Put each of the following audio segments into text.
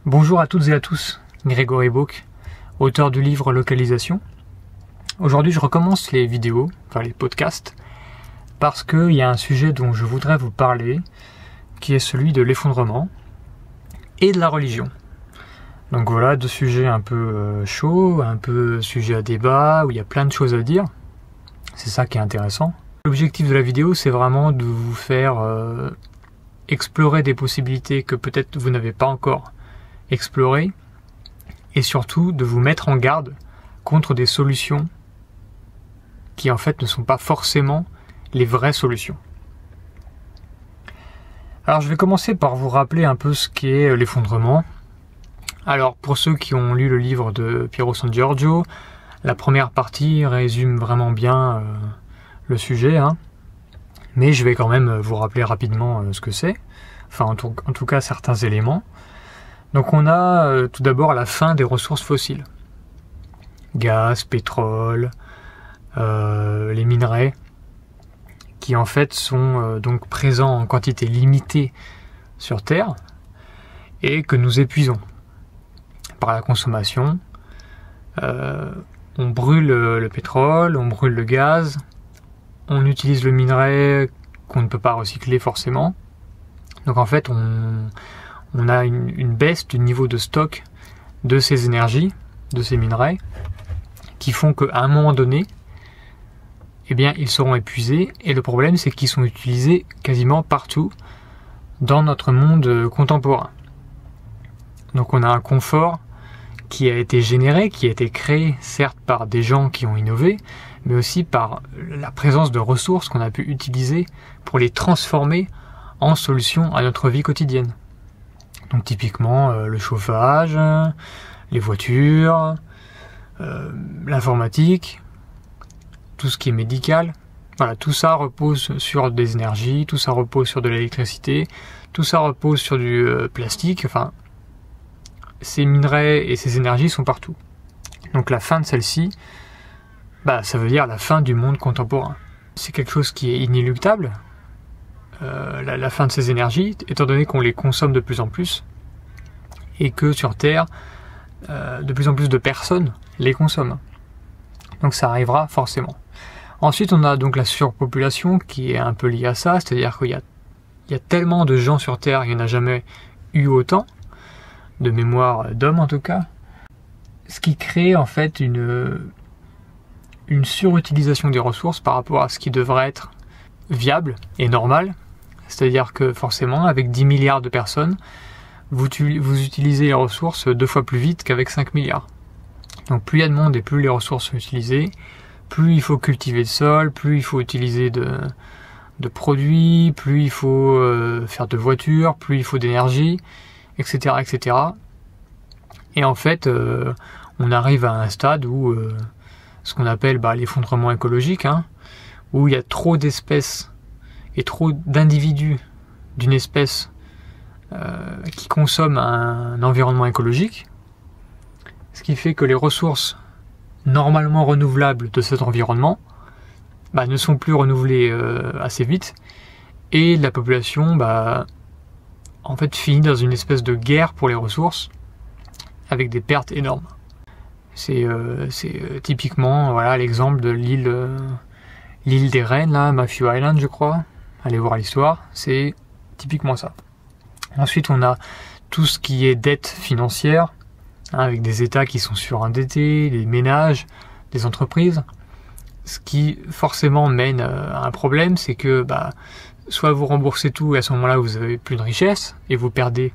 Bonjour à toutes et à tous, Grégory Bock, auteur du livre Localisation. Aujourd'hui je recommence les vidéos, les podcasts, parce qu'il y a un sujet dont je voudrais vous parler, qui est celui de l'effondrement et de la religion. Donc voilà, deux sujets un peu chauds, un peu sujets à débat, où il y a plein de choses à dire. C'est ça qui est intéressant. L'objectif de la vidéo, c'est vraiment de vous faire explorer des possibilités que peut-être vous n'avez pas encore explorées, et surtout de vous mettre en garde contre des solutions qui en fait ne sont pas forcément les vraies solutions. Alors je vais commencer par vous rappeler un peu ce qu'est l'effondrement. Alors pour ceux qui ont lu le livre de Piero San Giorgio, la première partie résume vraiment bien le sujet, mais je vais quand même vous rappeler rapidement ce que c'est, en tout cas certains éléments. Donc on a tout d'abord la fin des ressources fossiles, gaz, pétrole, les minerais, qui en fait sont donc présents en quantité limitée sur Terre et que nous épuisons par la consommation. On brûle le pétrole, on brûle le gaz, on utilise le minerai qu'on ne peut pas recycler forcément. Donc en fait on a une baisse du niveau de stock de ces énergies, de ces minerais, qui font qu'à un moment donné, ils seront épuisés, et le problème c'est qu'ils sont utilisés quasiment partout dans notre monde contemporain. Donc on a un confort qui a été généré, qui a été créé certes par des gens qui ont innové, mais aussi par la présence de ressources qu'on a pu utiliser pour les transformer en solutions à notre vie quotidienne. Donc typiquement le chauffage, les voitures, l'informatique, tout ce qui est médical. Voilà, tout ça repose sur des énergies, tout ça repose sur de l'électricité, tout ça repose sur du plastique. Ces minerais et ces énergies sont partout. Donc la fin de celle-ci, ça veut dire la fin du monde contemporain. C'est quelque chose qui est inéluctable, la fin de ces énergies, étant donné qu'on les consomme de plus en plus, et que sur Terre, de plus en plus de personnes les consomment. Donc ça arrivera forcément. Ensuite, on a donc la surpopulation qui est un peu liée à ça, c'est-à-dire qu'il y a tellement de gens sur Terre, il n'y en a jamais eu autant, de mémoire d'hommes en tout cas, ce qui crée en fait une surutilisation des ressources par rapport à ce qui devrait être viable et normal. C'est-à-dire que forcément, avec 10 milliards de personnes, vous utilisez les ressources 2 fois plus vite qu'avec 5 milliards. Donc plus il y a de monde et plus les ressources sont utilisées, plus il faut cultiver le sol, plus il faut utiliser de produits, plus il faut faire de voitures, plus il faut d'énergie, etc., etc. Et en fait, on arrive à un stade où ce qu'on appelle l'effondrement écologique, où il y a trop d'espèces et trop d'individus d'une espèce qui consomment un environnement écologique, ce qui fait que les ressources normalement renouvelables de cet environnement ne sont plus renouvelées assez vite, et la population en fait finit dans une espèce de guerre pour les ressources avec des pertes énormes. C'est typiquement l'exemple de l'île des Reines, Matthew Island je crois. Allez voir l'histoire, c'est typiquement ça. Ensuite on a tout ce qui est dette financière, avec des États qui sont surendettés, des ménages, des entreprises. Ce qui forcément mène à un problème, c'est que soit vous remboursez tout et à ce moment-là vous avez plus de richesse et vous perdez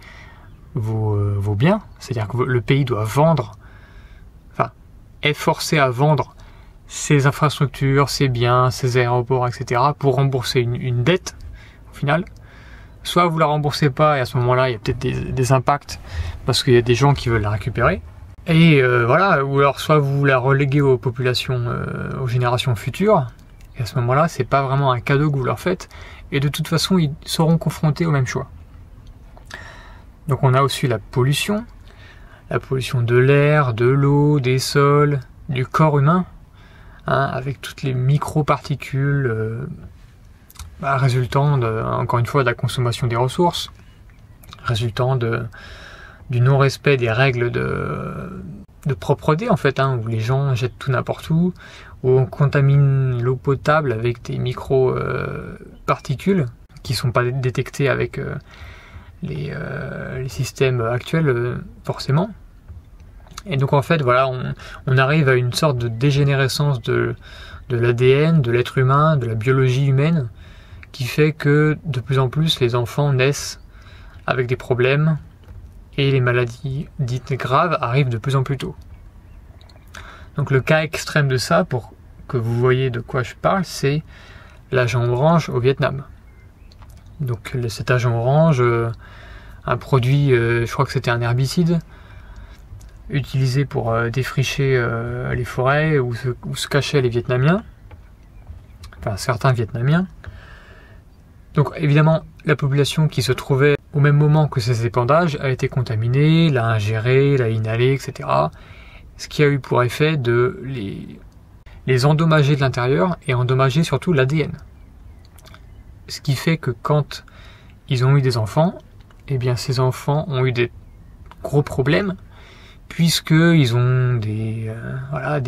vos biens, c'est-à-dire que le pays doit vendre, est forcé à vendre ses infrastructures, ses biens, ses aéroports, etc. pour rembourser une dette au final. Soit vous la remboursez pas et à ce moment-là il y a peut-être des impacts parce qu'il y a des gens qui veulent la récupérer. Et ou alors soit vous la reléguez aux populations, aux générations futures, et à ce moment-là c'est pas vraiment un cadeau que vous leur faites, et de toute façon ils seront confrontés au même choix. Donc on a aussi la pollution de l'air, de l'eau, des sols, du corps humain, avec toutes les micro-particules résultant encore une fois de la consommation des ressources, résultant de du non-respect des règles de propreté en fait, où les gens jettent tout n'importe où on contamine l'eau potable avec des micro-particules qui ne sont pas détectées avec les systèmes actuels forcément. Et donc en fait voilà, on arrive à une sorte de dégénérescence de l'ADN, de l'être humain, de la biologie humaine, qui fait que de plus en plus les enfants naissent avec des problèmes et les maladies dites graves arrivent de plus en plus tôt. Donc le cas extrême de ça, pour que vous voyez de quoi je parle, c'est l'agent orange au Vietnam. Donc cet agent orange, un produit, je crois que c'était un herbicide, utilisé pour défricher les forêts où se cachaient les Vietnamiens, enfin certains Vietnamiens. Donc évidemment, la population qui se trouvait au même moment que ces épandages a été contaminée, l'a ingéré, l'a inhalé, etc. Ce qui a eu pour effet de les endommager de l'intérieur et endommager surtout l'ADN. Ce qui fait que quand ils ont eu des enfants, eh bien ces enfants ont eu des gros problèmes, puisqu'ils ont des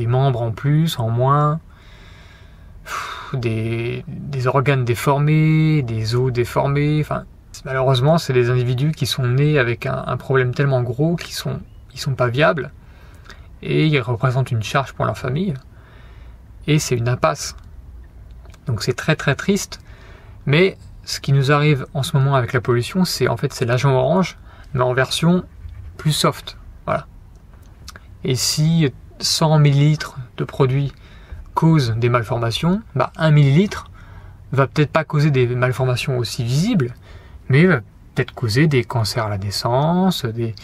membres en plus, en moins, des organes déformés, des os déformés. Enfin, malheureusement, c'est des individus qui sont nés avec un problème tellement gros qu'ils sont pas viables et ils représentent une charge pour leur famille. Et c'est une impasse. Donc c'est très très triste. Mais ce qui nous arrive en ce moment avec la pollution, c'est l'agent orange, mais en version plus soft. Voilà. Et si 100 ml de produit cause des malformations, 1 ml va peut-être pas causer des malformations aussi visibles, mais va peut-être causer des cancers à la naissance, des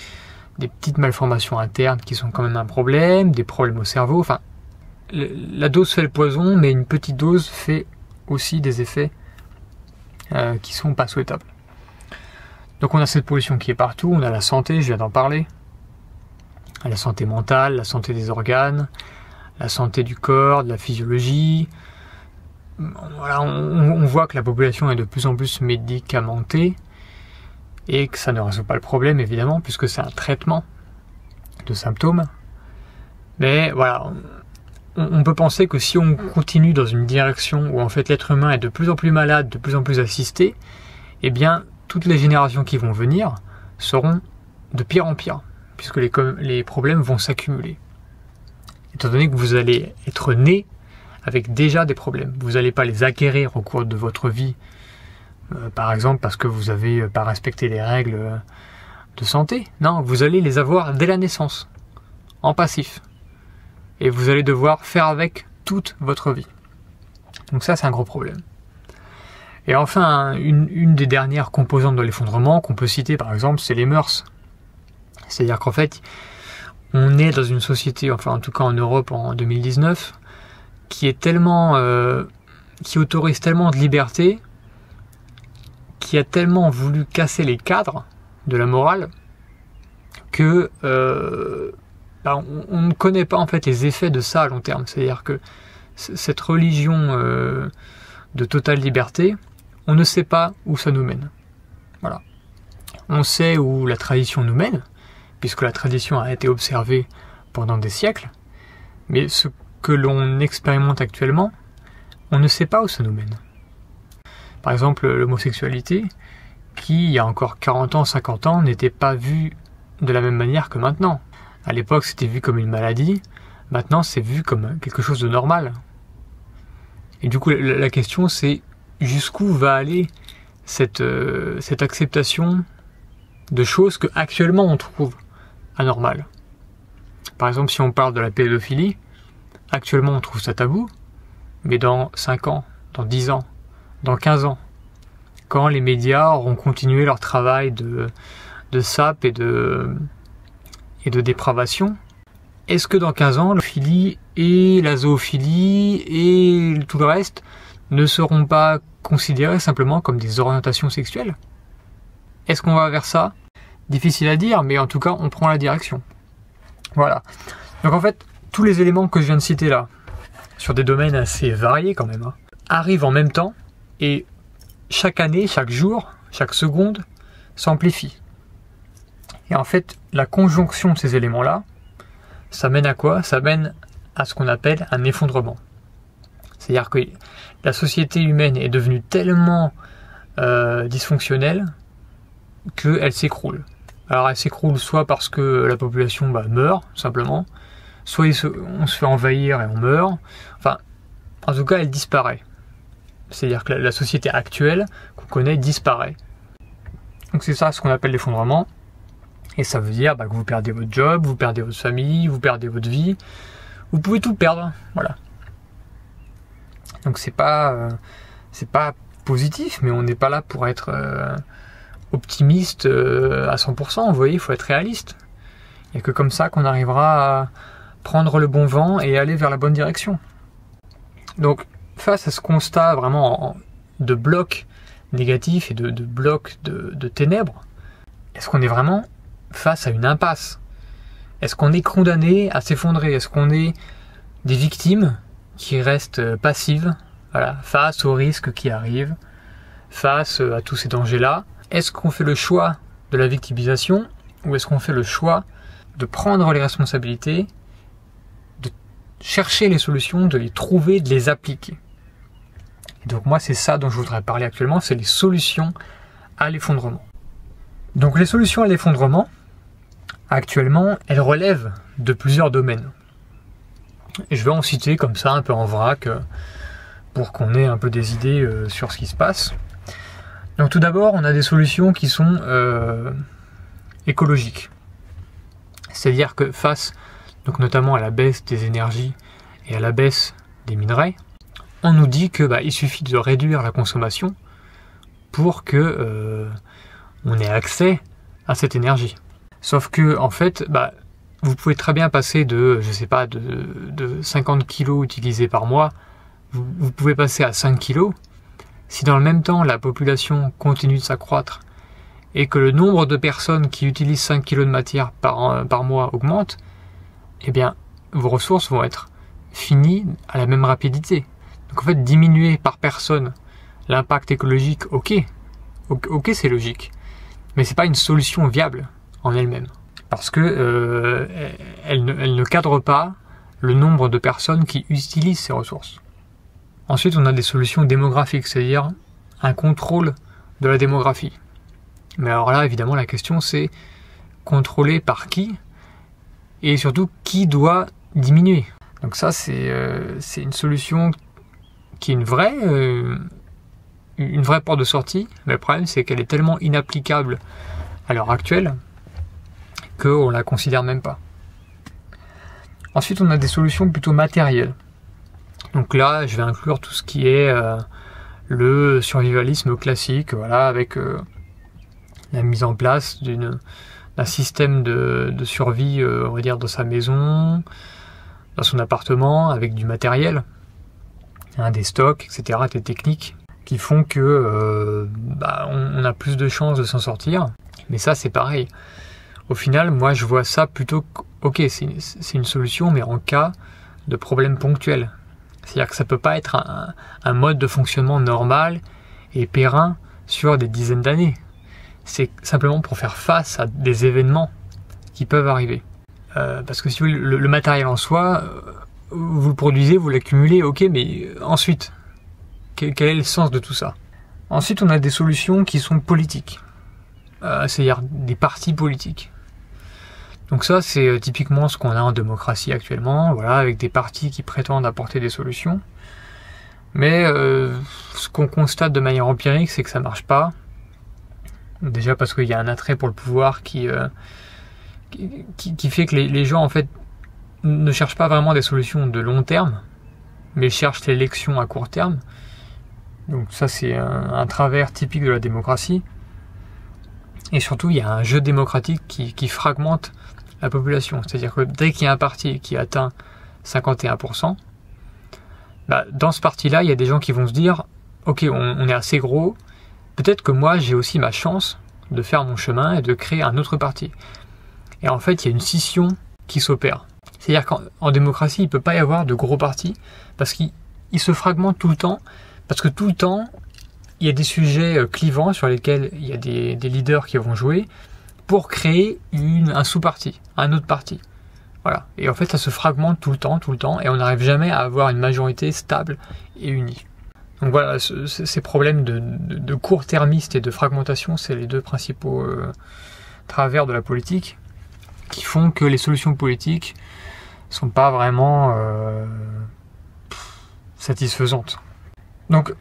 petites malformations internes qui sont quand même un problème, des problèmes au cerveau. Enfin, la dose fait le poison, mais une petite dose fait aussi des effets qui sont pas souhaitables. Donc on a cette pollution qui est partout, on a la santé, je viens d'en parler, la santé mentale, la santé des organes, la santé du corps, de la physiologie. Voilà, on voit que la population est de plus en plus médicamentée et que ça ne résout pas le problème évidemment, puisque c'est un traitement de symptômes. Mais voilà, on peut penser que si on continue dans une direction où en fait l'être humain est de plus en plus malade, de plus en plus assisté, eh bien toutes les générations qui vont venir seront de pire en pire, puisque les problèmes vont s'accumuler. Étant donné que vous allez être né avec déjà des problèmes, vous n'allez pas les acquérir au cours de votre vie, par exemple parce que vous n'avez pas respecté les règles de santé. Non, vous allez les avoir dès la naissance, en passif. Et vous allez devoir faire avec toute votre vie. Donc ça, c'est un gros problème. Et enfin, une des dernières composantes de l'effondrement qu'on peut citer, par exemple, c'est les mœurs. C'est-à-dire qu'en fait, on est dans une société, enfin en tout cas en Europe en 2019, qui autorise tellement de liberté, qui a tellement voulu casser les cadres de la morale, que on ne connaît pas en fait les effets de ça à long terme. C'est-à-dire que cette religion de totale liberté, on ne sait pas où ça nous mène. Voilà. On sait où la tradition nous mène, puisque la tradition a été observée pendant des siècles, mais ce que l'on expérimente actuellement, on ne sait pas où ça nous mène. Par exemple, l'homosexualité, qui il y a encore 40 ans, 50 ans, n'était pas vue de la même manière que maintenant. À l'époque, c'était vu comme une maladie, maintenant c'est vu comme quelque chose de normal. Et du coup, la question c'est jusqu'où va aller cette acceptation de choses que actuellement on trouve anormales. Par exemple, si on parle de la pédophilie, actuellement on trouve ça tabou, mais dans 5 ans, dans 10 ans, dans 15 ans, quand les médias auront continué leur travail de sape et de dépravation, est-ce que dans 15 ans, la pédophilie et la zoophilie et tout le reste ne seront pas considérés simplement comme des orientations sexuelles? Est-ce qu'on va vers ça? Difficile à dire, mais en tout cas, on prend la direction. Voilà. Donc en fait, tous les éléments que je viens de citer là, sur des domaines assez variés quand même, arrivent en même temps et chaque année, chaque jour, chaque seconde s'amplifient. Et en fait, la conjonction de ces éléments-là, ça mène à quoi? Ça mène à ce qu'on appelle un effondrement. C'est-à-dire que la société humaine est devenue tellement dysfonctionnelle qu'elle s'écroule. Alors elle s'écroule soit parce que la population meurt, simplement, soit on se fait envahir et on meurt, enfin, en tout cas elle disparaît. C'est-à-dire que la société actuelle qu'on connaît disparaît. Donc c'est ça ce qu'on appelle l'effondrement. Et ça veut dire que vous perdez votre job, vous perdez votre famille, vous perdez votre vie. Vous pouvez tout perdre, voilà. Donc c'est pas positif, mais on n'est pas là pour être optimiste à 100%. Vous voyez, il faut être réaliste. Il n'y a que comme ça qu'on arrivera à prendre le bon vent et aller vers la bonne direction. Donc face à ce constat vraiment de bloc négatif et de bloc de ténèbres, est-ce qu'on est vraiment face à une impasse? Est-ce qu'on est condamné à s'effondrer? Est-ce qu'on est des victimes qui restent passives, voilà, face aux risques qui arrivent, face à tous ces dangers-là? Est-ce qu'on fait le choix de la victimisation ou est-ce qu'on fait le choix de prendre les responsabilités, de chercher les solutions, de les trouver, de les appliquer? Et donc moi c'est ça dont je voudrais parler actuellement, c'est les solutions à l'effondrement. Donc les solutions à l'effondrement, actuellement, elles relèvent de plusieurs domaines. Et je vais en citer comme ça, un peu en vrac, pour qu'on ait un peu des idées sur ce qui se passe. Donc tout d'abord, on a des solutions qui sont écologiques. C'est-à-dire que face, donc notamment à la baisse des énergies et à la baisse des minerais, on nous dit que il suffit de réduire la consommation pour que on ait accès à cette énergie. Sauf que en fait, vous pouvez très bien passer de 50 kilos utilisés par mois, vous pouvez passer à 5 kilos. Si dans le même temps la population continue de s'accroître et que le nombre de personnes qui utilisent 5 kilos de matière par mois augmente, eh bien vos ressources vont être finies à la même rapidité. Donc en fait, diminuer par personne l'impact écologique, ok, c'est logique, mais c'est pas une solution viable en elle-même, parce que elle ne cadre pas le nombre de personnes qui utilisent ces ressources. Ensuite, on a des solutions démographiques, c'est-à-dire un contrôle de la démographie. Mais alors là, évidemment, la question c'est contrôler par qui, et surtout qui doit diminuer. Donc ça, c'est une solution qui est une vraie porte de sortie, mais le problème c'est qu'elle est tellement inapplicable à l'heure actuelle qu'on la considère même pas. Ensuite, on a des solutions plutôt matérielles. Donc là, je vais inclure tout ce qui est le survivalisme classique, voilà, avec la mise en place d'un système de survie, on va dire, dans sa maison, dans son appartement, avec du matériel, des stocks, etc., des techniques qui font que on a plus de chances de s'en sortir. Mais ça, c'est pareil. Au final, moi, je vois ça plutôt... Ok, c'est une solution, mais en cas de problème ponctuel. C'est-à-dire que ça peut pas être un mode de fonctionnement normal et périn sur des dizaines d'années. C'est simplement pour faire face à des événements qui peuvent arriver. Parce que si vous voulez, le matériel en soi, vous le produisez, vous l'accumulez, ok, mais ensuite, quel est le sens de tout ça? Ensuite, on a des solutions qui sont politiques. C'est-à-dire des partis politiques. Donc ça, c'est typiquement ce qu'on a en démocratie actuellement, voilà, avec des partis qui prétendent apporter des solutions. Mais ce qu'on constate de manière empirique, c'est que ça marche pas. Déjà parce qu'il y a un attrait pour le pouvoir qui fait que les gens, en fait, ne cherchent pas vraiment des solutions de long terme, mais cherchent l'élection à court terme. Donc ça, c'est un travers typique de la démocratie. Et surtout, il y a un jeu démocratique qui fragmente la population. C'est-à-dire que dès qu'il y a un parti qui atteint 51%, dans ce parti-là, il y a des gens qui vont se dire « Ok, on est assez gros, peut-être que moi, j'ai aussi ma chance de faire mon chemin et de créer un autre parti. » Et en fait, il y a une scission qui s'opère. C'est-à-dire qu'en démocratie, il ne peut pas y avoir de gros partis parce qu'ils se fragmentent tout le temps, parce que tout le temps, il y a des sujets clivants sur lesquels il y a des leaders qui vont jouer, pour créer un sous-parti, un autre parti. Voilà. Et en fait, ça se fragmente tout le temps, et on n'arrive jamais à avoir une majorité stable et unie. Donc voilà, ces problèmes de court-termiste et de fragmentation, c'est les deux principaux travers de la politique qui font que les solutions politiques sont pas vraiment satisfaisantes. Donc,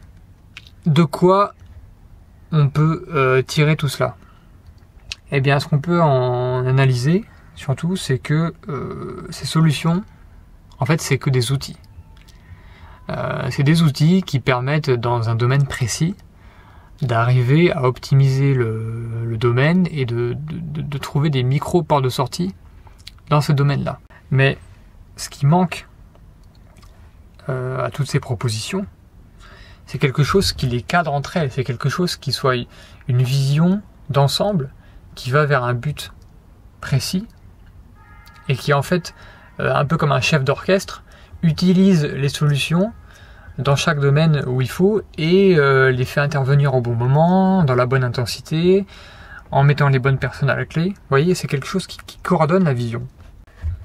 de quoi on peut tirer tout cela? Eh bien, ce qu'on peut en analyser, surtout, c'est que ces solutions, en fait, c'est que des outils. C'est des outils qui permettent, dans un domaine précis, d'arriver à optimiser le domaine et de trouver des micro-ports de sortie dans ce domaine-là. Mais ce qui manque à toutes ces propositions, c'est quelque chose qui les cadre entre elles, c'est quelque chose qui soit une vision d'ensemble qui va vers un but précis et qui en fait, un peu comme un chef d'orchestre, utilise les solutions dans chaque domaine où il faut et les fait intervenir au bon moment, dans la bonne intensité, en mettant les bonnes personnes à la clé. Vous voyez, c'est quelque chose qui coordonne la vision.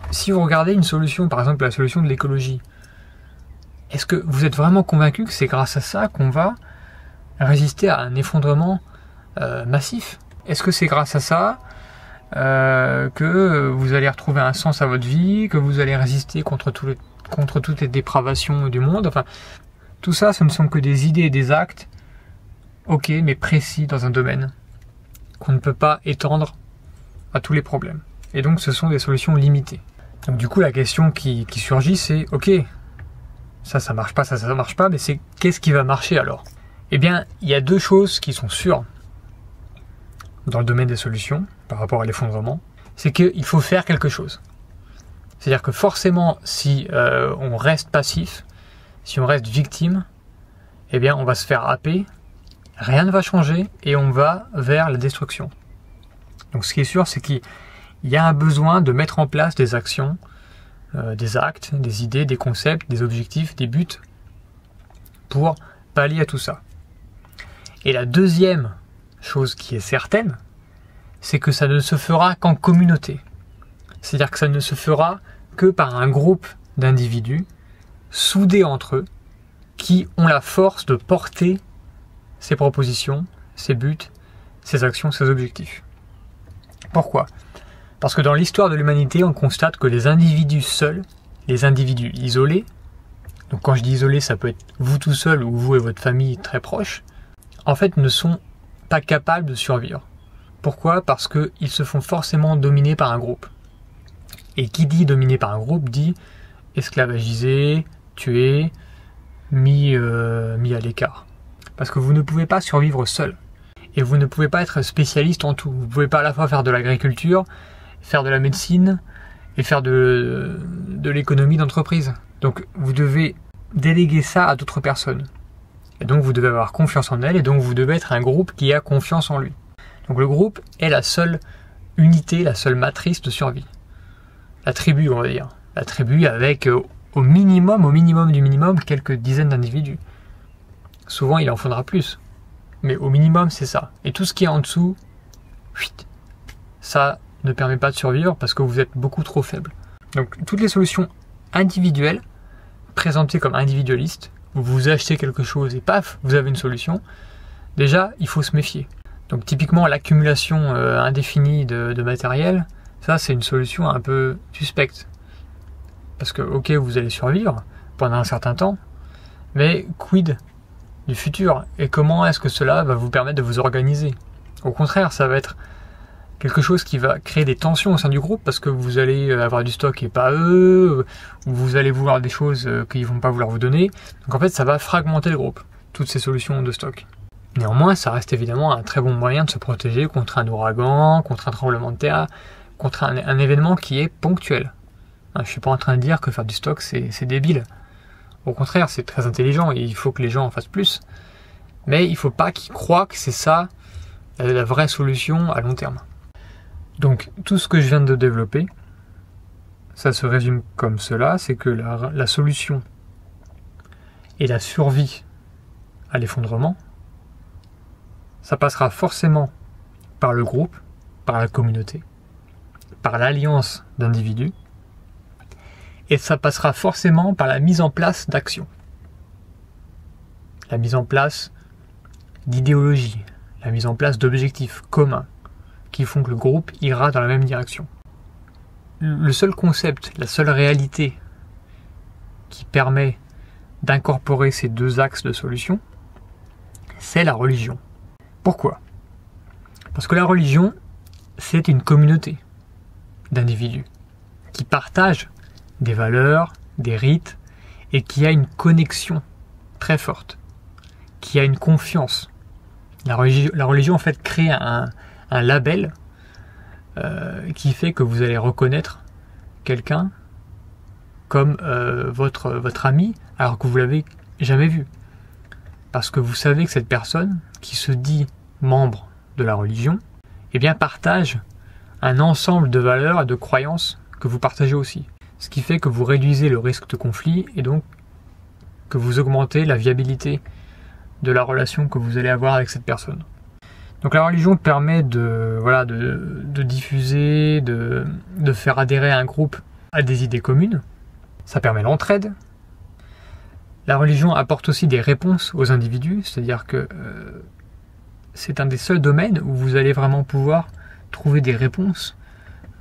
Si vous regardez une solution, par exemple la solution de l'écologie, est-ce que vous êtes vraiment convaincu que c'est grâce à ça qu'on va résister à un effondrement massif? Est-ce que c'est grâce à ça que vous allez retrouver un sens à votre vie, que vous allez résister contre toutes les dépravations du monde? Enfin, tout ça, ce ne sont que des idées et des actes, ok, mais précis dans un domaine, qu'on ne peut pas étendre à tous les problèmes. Et donc, ce sont des solutions limitées. Donc, du coup, la question qui surgit, c'est, ok, ça marche pas, ça marche pas, mais c'est qu'est-ce qui va marcher alors? Eh bien, il y a deux choses qui sont sûres dans le domaine des solutions, par rapport à l'effondrement, c'est qu'il faut faire quelque chose. C'est-à-dire que forcément, si on reste passif, si on reste victime, eh bien on va se faire happer, rien ne va changer et on va vers la destruction. Donc ce qui est sûr, c'est qu'il y a un besoin de mettre en place des actions, des actes, des idées, des concepts, des objectifs, des buts pour pallier à tout ça. Et la deuxième chose qui est certaine, c'est que ça ne se fera qu'en communauté. C'est-à-dire que ça ne se fera que par un groupe d'individus soudés entre eux qui ont la force de porter ces propositions, ces buts, ces actions, ces objectifs. Pourquoi ? Parce que dans l'histoire de l'humanité, on constate que les individus seuls, les individus isolés, donc quand je dis isolés, ça peut être vous tout seul ou vous et votre famille très proche, en fait ne sont pas capables de survivre. Pourquoi ? Parce qu'ils se font forcément dominer par un groupe. Et qui dit dominé par un groupe dit esclavagisé, tué, mis à l'écart. Parce que vous ne pouvez pas survivre seul. Et vous ne pouvez pas être spécialiste en tout. Vous ne pouvez pas à la fois faire de l'agriculture, faire de la médecine et faire de l'économie d'entreprise. Donc vous devez déléguer ça à d'autres personnes. Et donc vous devez avoir confiance en elles et donc vous devez être un groupe qui a confiance en lui. Donc le groupe est la seule unité, la seule matrice de survie. La tribu, on va dire. La tribu avec au minimum du minimum, quelques dizaines d'individus. Souvent il en faudra plus. Mais au minimum c'est ça. Et tout ce qui est en dessous, ça ne permet pas de survivre parce que vous êtes beaucoup trop faible. Donc toutes les solutions individuelles, présentées comme individualistes, où vous achetez quelque chose et paf, vous avez une solution, déjà il faut se méfier. Donc typiquement l'accumulation indéfinie de matériel, ça c'est une solution un peu suspecte. Parce que ok, vous allez survivre pendant un certain temps, mais quid du futur? Et comment est-ce que cela va vous permettre de vous organiser? Au contraire, ça va être quelque chose qui va créer des tensions au sein du groupe parce que vous allez avoir du stock et pas eux, ou vous allez vouloir des choses qu'ils vont pas vouloir vous donner. Donc en fait, ça va fragmenter le groupe, toutes ces solutions de stock. Néanmoins, ça reste évidemment un très bon moyen de se protéger contre un ouragan, contre un tremblement de terre, contre un événement qui est ponctuel. Je suis pas en train de dire que faire du stock c'est débile. Au contraire, c'est très intelligent et il faut que les gens en fassent plus. Mais il faut pas qu'ils croient que c'est ça la vraie solution à long terme. Donc tout ce que je viens de développer, ça se résume comme cela, c'est que la solution et la survie à l'effondrement, ça passera forcément par le groupe, par la communauté, par l'alliance d'individus, et ça passera forcément par la mise en place d'actions. La mise en place d'idéologies, la mise en place d'objectifs communs qui font que le groupe ira dans la même direction. Le seul concept, la seule réalité qui permet d'incorporer ces deux axes de solution, c'est la religion. Pourquoi ? Parce que la religion, c'est une communauté d'individus qui partagent des valeurs, des rites, et qui a une connexion très forte, qui a une confiance. La religion en fait crée un label qui fait que vous allez reconnaître quelqu'un comme votre ami alors que vous l'avez jamais vu. Parce que vous savez que cette personne qui se dit membre de la religion, eh bien partage un ensemble de valeurs et de croyances que vous partagez aussi. Ce qui fait que vous réduisez le risque de conflit et donc que vous augmentez la viabilité de la relation que vous allez avoir avec cette personne. Donc la religion permet de diffuser, de faire adhérer un groupe à des idées communes. Ça permet l'entraide. La religion apporte aussi des réponses aux individus, c'est-à-dire que c'est un des seuls domaines où vous allez vraiment pouvoir trouver des réponses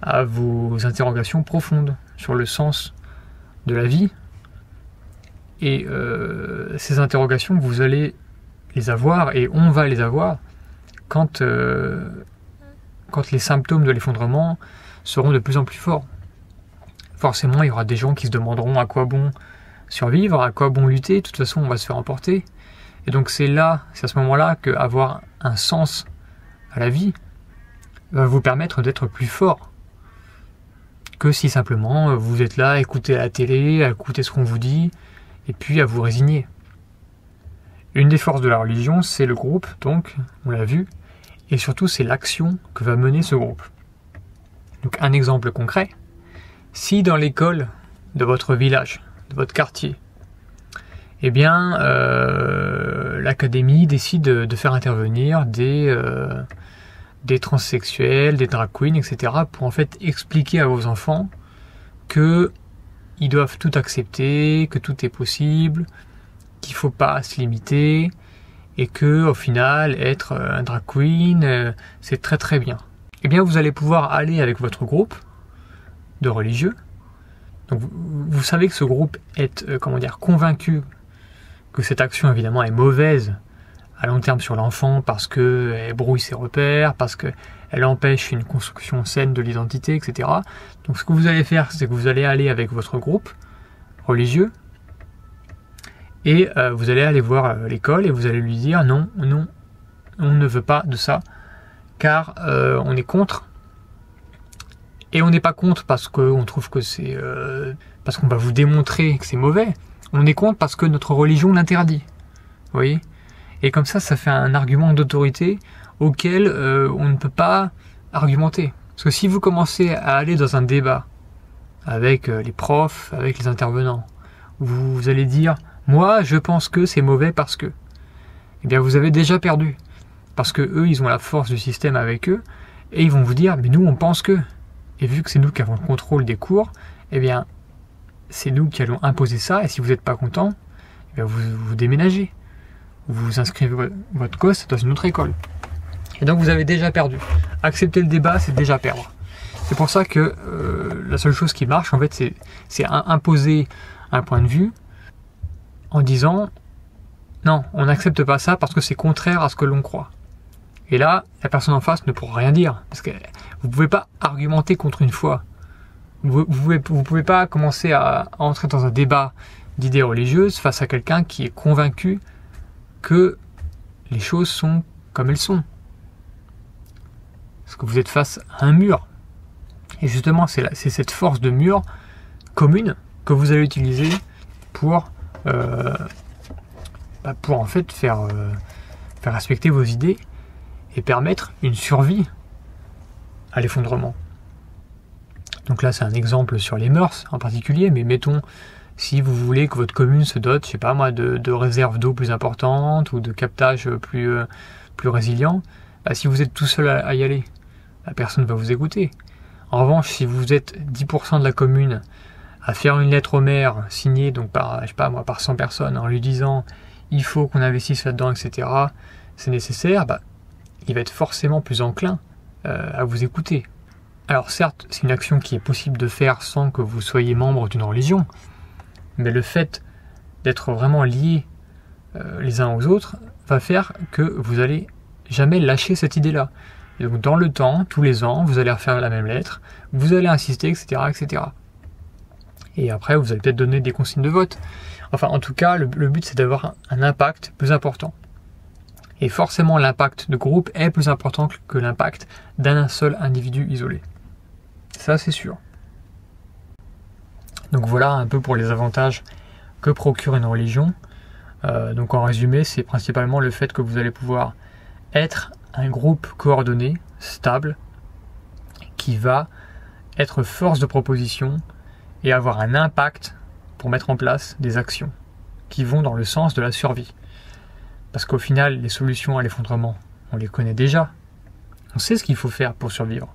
à vos interrogations profondes sur le sens de la vie. Et ces interrogations, vous allez les avoir, et on va les avoir, quand les symptômes de l'effondrement seront de plus en plus forts. Forcément, il y aura des gens qui se demanderont à quoi bon survivre, à quoi bon lutter, de toute façon on va se faire emporter. Et donc c'est à ce moment-là qu'avoir un sens à la vie va vous permettre d'être plus fort que si simplement vous êtes là à écouter à la télé, à écouter ce qu'on vous dit, et puis à vous résigner. Une des forces de la religion, c'est le groupe, donc, on l'a vu, et surtout c'est l'action que va mener ce groupe. Donc un exemple concret, si dans l'école de votre village, de votre quartier, eh bien l'académie décide de faire intervenir des transsexuels, des drag queens, etc. pour en fait expliquer à vos enfants que ils doivent tout accepter, que tout est possible, qu'il ne faut pas se limiter, et que au final, être un drag queen, c'est très très bien. Eh bien, vous allez pouvoir aller avec votre groupe de religieux. Donc, vous savez que ce groupe est convaincu que cette action évidemment est mauvaise à long terme sur l'enfant parce qu'elle brouille ses repères, parce qu'elle empêche une construction saine de l'identité, etc. Donc ce que vous allez faire, c'est que vous allez aller avec votre groupe religieux et vous allez aller voir l'école et vous allez lui dire non, on ne veut pas de ça car on est contre. Et on n'est pas contre parce qu'on trouve que c'est... parce qu'on va vous démontrer que c'est mauvais. On est contre parce que notre religion l'interdit. Vous voyez ? Et comme ça fait un argument d'autorité auquel on ne peut pas argumenter. Parce que si vous commencez à aller dans un débat avec les profs, avec les intervenants, vous allez dire « Moi, je pense que c'est mauvais parce que... » Eh bien, vous avez déjà perdu. Parce que eux, ils ont la force du système avec eux, et ils vont vous dire « Mais nous, on pense que... » Et vu que c'est nous qui avons le contrôle des cours, eh bien, c'est nous qui allons imposer ça, et si vous n'êtes pas content, eh bien vous déménagez. Vous inscrivez votre gosse dans une autre école. Et donc vous avez déjà perdu. Accepter le débat, c'est déjà perdre. C'est pour ça que la seule chose qui marche, en fait, c'est imposer un point de vue en disant « Non, on n'accepte pas ça parce que c'est contraire à ce que l'on croit. » Et là, la personne en face ne pourra rien dire. Parce que vous ne pouvez pas argumenter contre une foi. Vous pouvez pas commencer à entrer dans un débat d'idées religieuses face à quelqu'un qui est convaincu que les choses sont comme elles sont. Parce que vous êtes face à un mur. Et justement, c'est cette force de mur commune que vous allez utiliser pour en fait faire respecter vos idées et permettre une survie à l'effondrement. Donc là, c'est un exemple sur les mœurs en particulier, mais mettons, si vous voulez que votre commune se dote, je sais pas moi, de réserves d'eau plus importantes ou de captage plus résilient, si vous êtes tout seul à y aller, la personne va vous écouter. En revanche, si vous êtes 10% de la commune à faire une lettre au maire signée donc par, je sais pas moi, par 100 personnes en lui disant il faut qu'on investisse là-dedans, etc., c'est nécessaire, il va être forcément plus enclin à vous écouter. Alors certes, c'est une action qui est possible de faire sans que vous soyez membre d'une religion, mais le fait d'être vraiment liés les uns aux autres va faire que vous allez jamais lâcher cette idée-là. Et donc dans le temps, tous les ans, vous allez refaire la même lettre, vous allez insister, etc., etc. Et après, vous allez peut-être donner des consignes de vote. Enfin, en tout cas, le but, c'est d'avoir un impact plus important. Et forcément, l'impact de groupe est plus important que l'impact d'un seul individu isolé. Ça, c'est sûr. Donc voilà un peu pour les avantages que procure une religion. Donc en résumé, c'est principalement le fait que vous allez pouvoir être un groupe coordonné, stable, qui va être force de proposition et avoir un impact pour mettre en place des actions qui vont dans le sens de la survie. Parce qu'au final, les solutions à l'effondrement, on les connaît déjà. On sait ce qu'il faut faire pour survivre.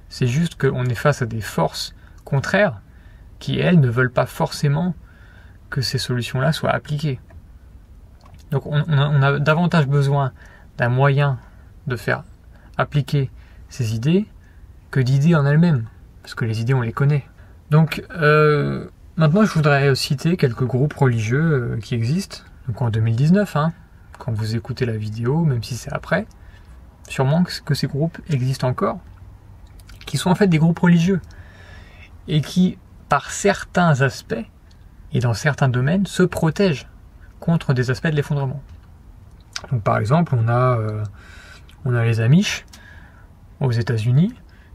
C'est juste qu'on est face à des forces contraires qui, elles, ne veulent pas forcément que ces solutions-là soient appliquées. Donc on a davantage besoin d'un moyen de faire appliquer ces idées que d'idées en elles-mêmes. Parce que les idées, on les connaît. Donc maintenant, je voudrais citer quelques groupes religieux qui existent. Donc en 2019, quand vous écoutez la vidéo, même si c'est après, sûrement que ces groupes existent encore, qui sont en fait des groupes religieux, et qui, par certains aspects, et dans certains domaines, se protègent contre des aspects de l'effondrement. Donc par exemple, on a les Amish aux États-Unis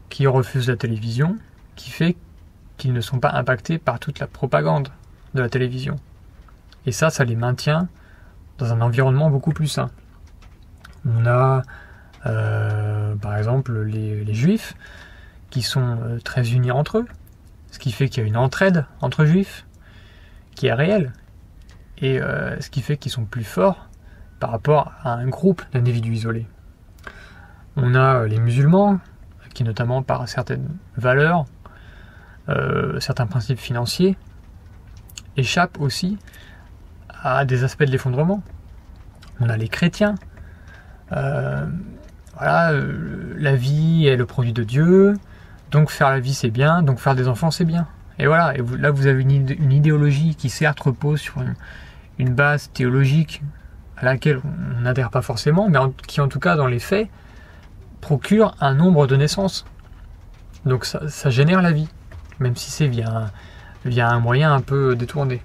qui refusent la télévision, qui fait qu'ils ne sont pas impactés par toute la propagande de la télévision. Et ça les maintient dans un environnement beaucoup plus sain. On a par exemple les Juifs qui sont très unis entre eux, ce qui fait qu'il y a une entraide entre Juifs qui est réelle, et ce qui fait qu'ils sont plus forts par rapport à un groupe d'individus isolés. On a les musulmans qui, notamment par certaines valeurs, certains principes financiers, échappent aussi à des aspects de l'effondrement. On a les chrétiens, la vie est le produit de Dieu, donc faire la vie c'est bien, donc faire des enfants c'est bien. Et voilà, là vous avez une idéologie qui certes repose sur une base théologique à laquelle on n'adhère pas forcément, mais qui en tout cas dans les faits procure un nombre de naissances. Donc ça génère la vie, même si c'est via un moyen un peu détourné.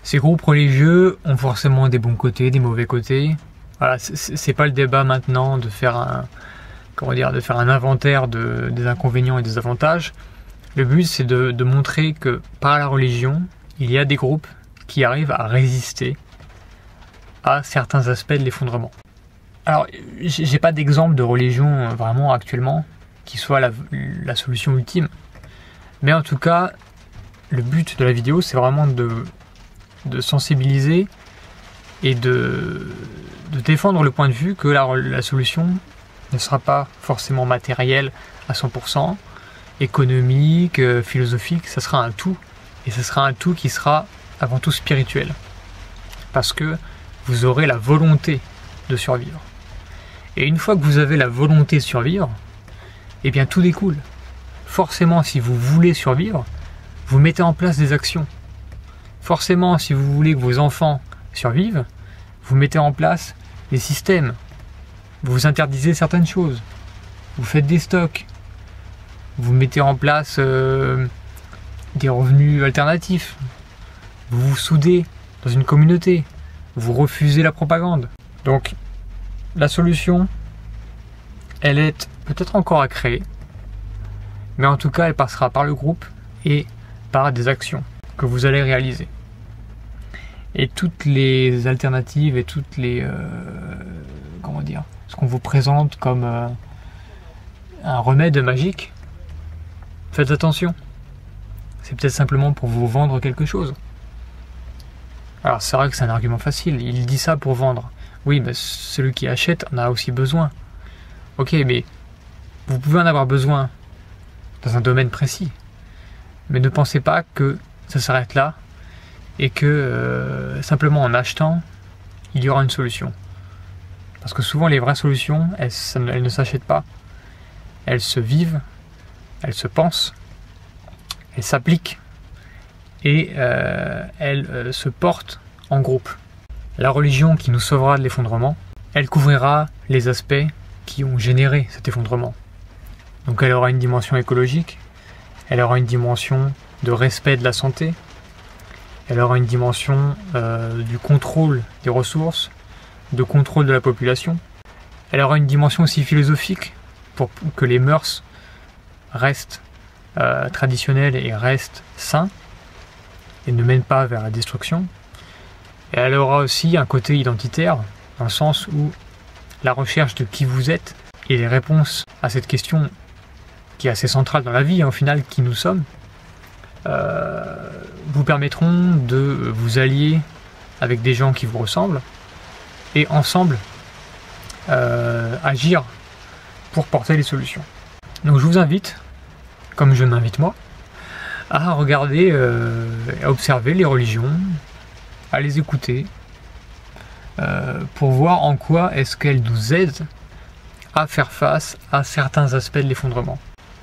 Ces groupes religieux ont forcément des bons côtés, des mauvais côtés. Voilà, c'est pas le débat maintenant de faire un inventaire des inconvénients et des avantages. Le but, c'est de montrer que par la religion, il y a des groupes qui arrivent à résister à certains aspects de l'effondrement. Alors, j'ai pas d'exemple de religion vraiment actuellement qui soit la solution ultime. Mais en tout cas, le but de la vidéo, c'est vraiment de sensibiliser et de défendre le point de vue que la solution ne sera pas forcément matérielle à 100%, économique, philosophique, ça sera un tout. Et ce sera un tout qui sera avant tout spirituel. Parce que vous aurez la volonté de survivre. Et une fois que vous avez la volonté de survivre, eh bien tout découle. Forcément, si vous voulez survivre, vous mettez en place des actions. Forcément, si vous voulez que vos enfants survivent, vous mettez en place des systèmes. Vous interdisez certaines choses. Vous faites des stocks. Vous mettez en place des revenus alternatifs. Vous vous soudez dans une communauté. Vous refusez la propagande. Donc, la solution, elle est peut-être encore à créer, mais en tout cas, elle passera par le groupe et par des actions que vous allez réaliser. Et toutes les alternatives et toutes les... ce qu'on vous présente comme un remède magique, faites attention. C'est peut-être simplement pour vous vendre quelque chose. Alors c'est vrai que c'est un argument facile, il dit ça pour vendre. Oui, mais celui qui achète en a aussi besoin. Ok, mais Vous pouvez en avoir besoin dans un domaine précis, mais ne pensez pas que ça s'arrête là et que simplement en achetant, il y aura une solution. Parce que souvent les vraies solutions, elles ne s'achètent pas. Elles se vivent, elles se pensent, elles s'appliquent et elles se portent en groupe. La religion qui nous sauvera de l'effondrement, elle couvrira les aspects qui ont généré cet effondrement. Donc elle aura une dimension écologique, elle aura une dimension de respect de la santé, elle aura une dimension du contrôle des ressources, de contrôle de la population, elle aura une dimension aussi philosophique pour que les mœurs restent traditionnelles et restent sains et ne mènent pas vers la destruction. Et elle aura aussi un côté identitaire, dans le sens où la recherche de qui vous êtes et les réponses à cette question qui est assez centrale dans la vie, au final, qui nous sommes, vous permettront de vous allier avec des gens qui vous ressemblent et ensemble agir pour porter les solutions. Donc je vous invite, comme je m'invite moi, à regarder, à observer les religions, à les écouter, pour voir en quoi est-ce qu'elles nous aident à faire face à certains aspects de l'effondrement.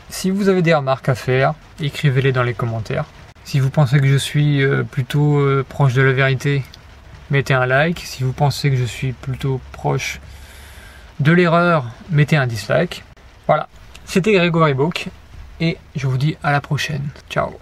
Si vous avez des remarques à faire, écrivez-les dans les commentaires. Si vous pensez que je suis plutôt proche de la vérité, mettez un like. Si vous pensez que je suis plutôt proche de l'erreur, mettez un dislike. Voilà, c'était Grégory Book et je vous dis à la prochaine. Ciao.